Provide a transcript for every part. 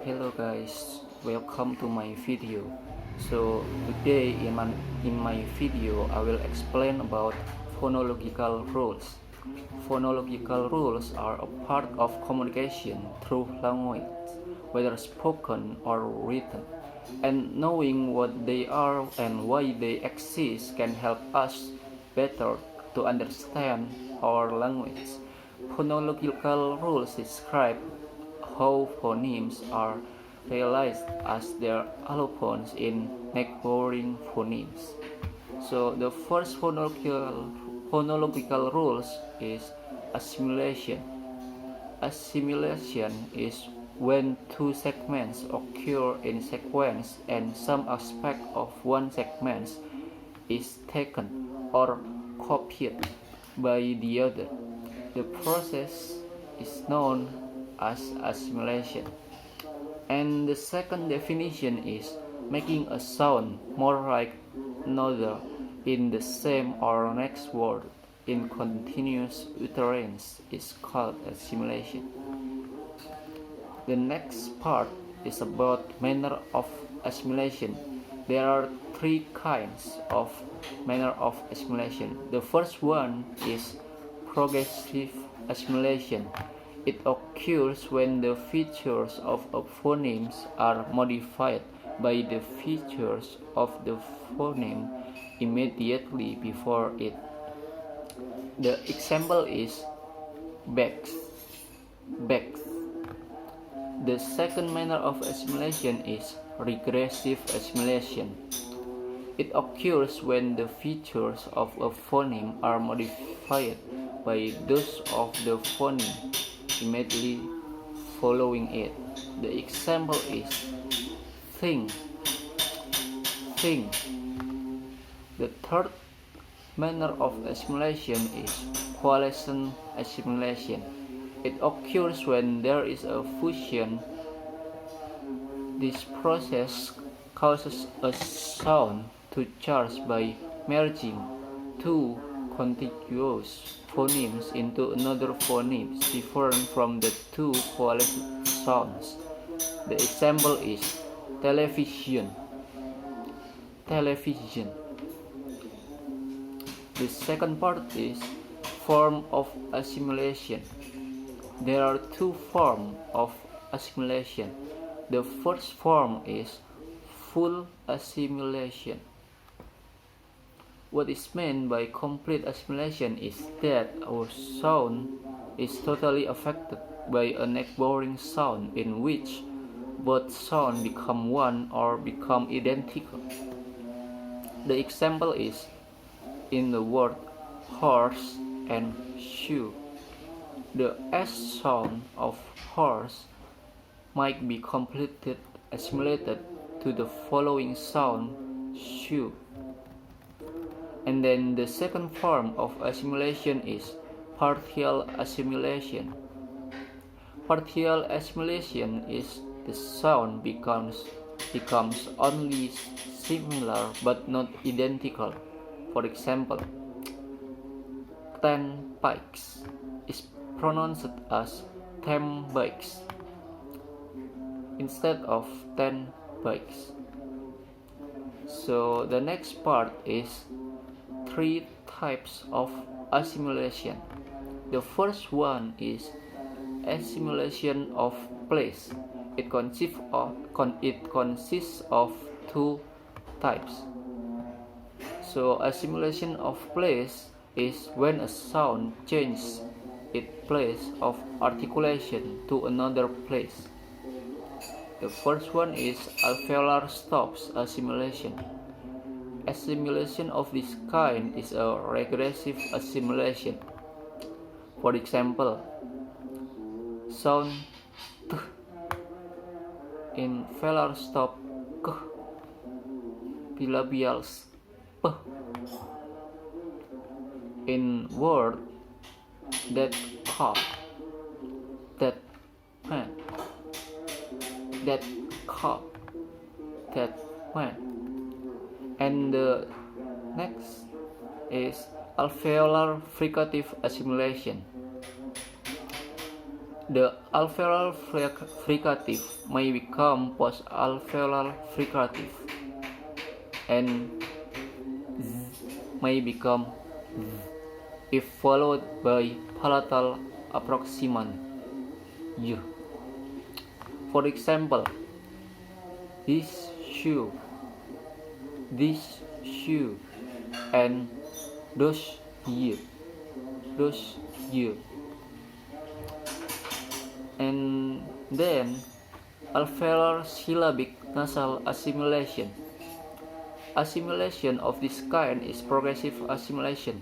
Hello guys, welcome to my video. So today in my video I will explain about phonological rules. Phonological rules are a part of communication through language, whether spoken or written. And knowing what they are and why they exist can help us better to understand our language. Phonological rules describe how phonemes are realized as their allophones in neighboring phonemes. So the first phonological rules is assimilation. Assimilation is when two segments occur in sequence and some aspect of one segment is taken or copied by the other. The process is known as assimilation. And the second definition is making a sound more like another in the same or next word in continuous utterance is called assimilation. The next part is about manner of assimilation. There are three kinds of manner of assimilation. The first one is progressive assimilation. It occurs when the features of a phoneme are modified by the features of the phoneme immediately before it. The example is bags. The second manner of assimilation is regressive assimilation. It occurs when the features of a phoneme are modified by those of the phoneme immediately following it. The example is think. The third manner of assimilation is coalescent assimilation. It occurs when there is a fusion. This process causes a sound to change by merging two contiguous phonemes into another phoneme different from the two coalesced sounds. The example is television. The second part is form of assimilation. There are two forms of assimilation. The first form is full assimilation. What is meant by complete assimilation is that our sound is totally affected by a neighboring sound in which both sounds become one or become identical. The example is in the word horse and shoe. The S sound of horse might be completely assimilated to the following sound shoe. And then the second form of assimilation is partial assimilation. Partial assimilation is the sound becomes only similar but not identical. For example, 10 bikes is pronounced as 10 bikes instead of 10 bikes. So the next part is three types of assimilation. The first one is assimilation of place. It consists of two types. So assimilation of place is when a sound changes its place of articulation to another place. The first one is alveolar stops assimilation. Assimilation of this kind is a regressive assimilation. For example, sound t in velar stop k, bilabials p. In word that cup, that man, that cup, that man. And the next is alveolar fricative assimilation. The alveolar fricative may become post-alveolar fricative, and z may become z if followed by palatal approximant y. For example, this shoe, and those year. And then alveolar syllabic nasal assimilation. Assimilation of this kind is progressive assimilation,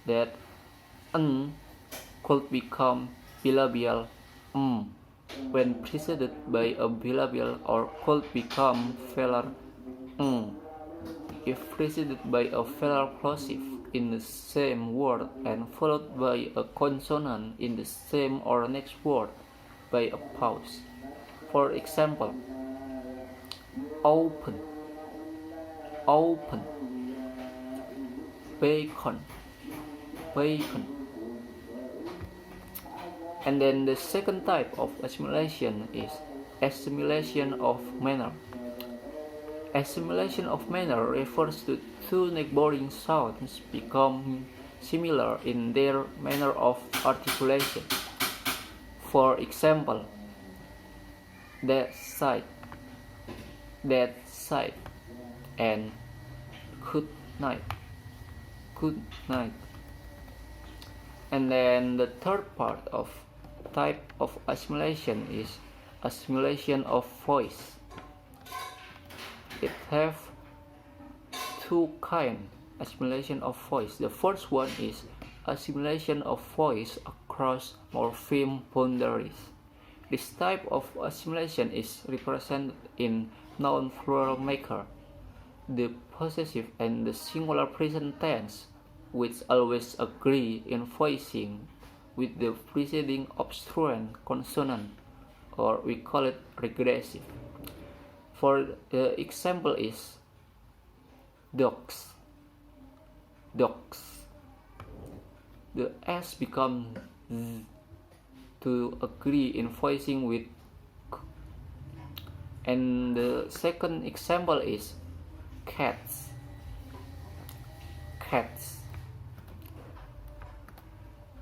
that n could become bilabial when preceded by a bilabial, or could become velar if preceded by a velar plosive in the same word and followed by a consonant in the same or next word by a pause. For example, open, bacon. And then the second type of assimilation is assimilation of manner. Assimilation of manner refers to two neighboring sounds becoming similar in their manner of articulation. For example, that side, and good night. And then the third type of assimilation is assimilation of voice. It have two kinds assimilation of voice. The first one is assimilation of voice across morpheme boundaries. This type of assimilation is represented in noun plural maker, the possessive and the singular present tense, which always agree in voicing with the preceding obstruent consonant, or we call it regressive. For the example is dogs. The S becomes Z to agree in voicing with k. And the second example is cats.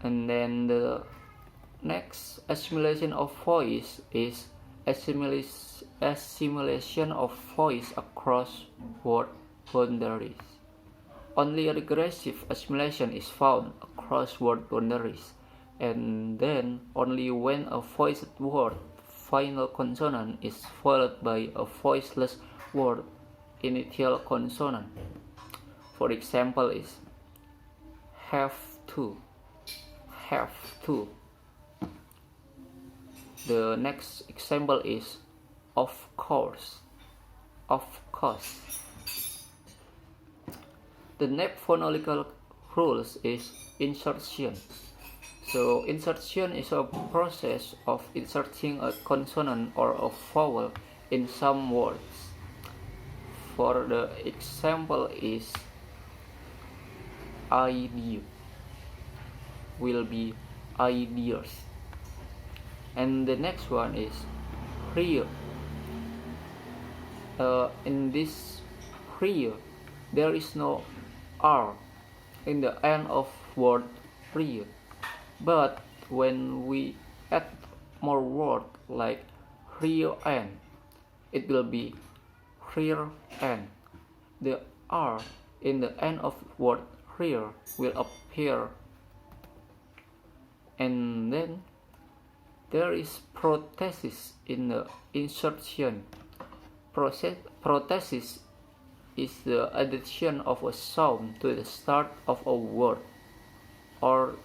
And then the next assimilation of voice is assimilation of voice across word boundaries. Only regressive assimilation is found across word boundaries, and then only when a voiced word final consonant is followed by a voiceless word initial consonant. For example is have to. The next example is of course. The next phonological rules is insertion. So insertion is a process of inserting a consonant or a vowel in some words. For the example is idea, will be ideas. And the next one is real. In this real, there is no R in the end of word real. But when we add more word like real and, it will be real and. The R in the end of word real will appear. And then there is prothesis in the insertion. Prothesis is the addition of a sound to the start of a word, or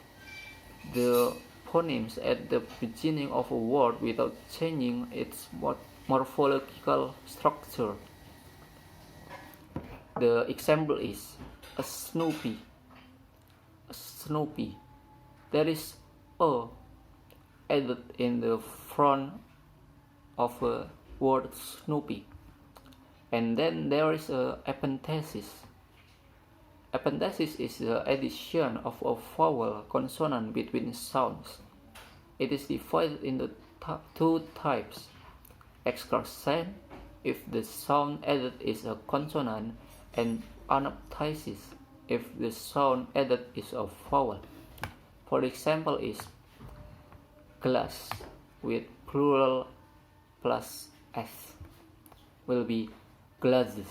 the phonemes at the beginning of a word without changing its morphological structure. The example is a Snoopy. There is a added in the front of a word Snoopy. And then there is a epenthesis. Epenthesis is the addition of a vowel consonant between sounds. It is divided into two types: excursion, if the sound added is a consonant, and anaptizis, if the sound added is a vowel. For example is glass with plural plus s will be glasses.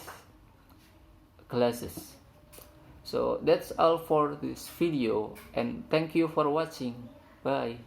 So that's all for this video, and thank you for watching. Bye.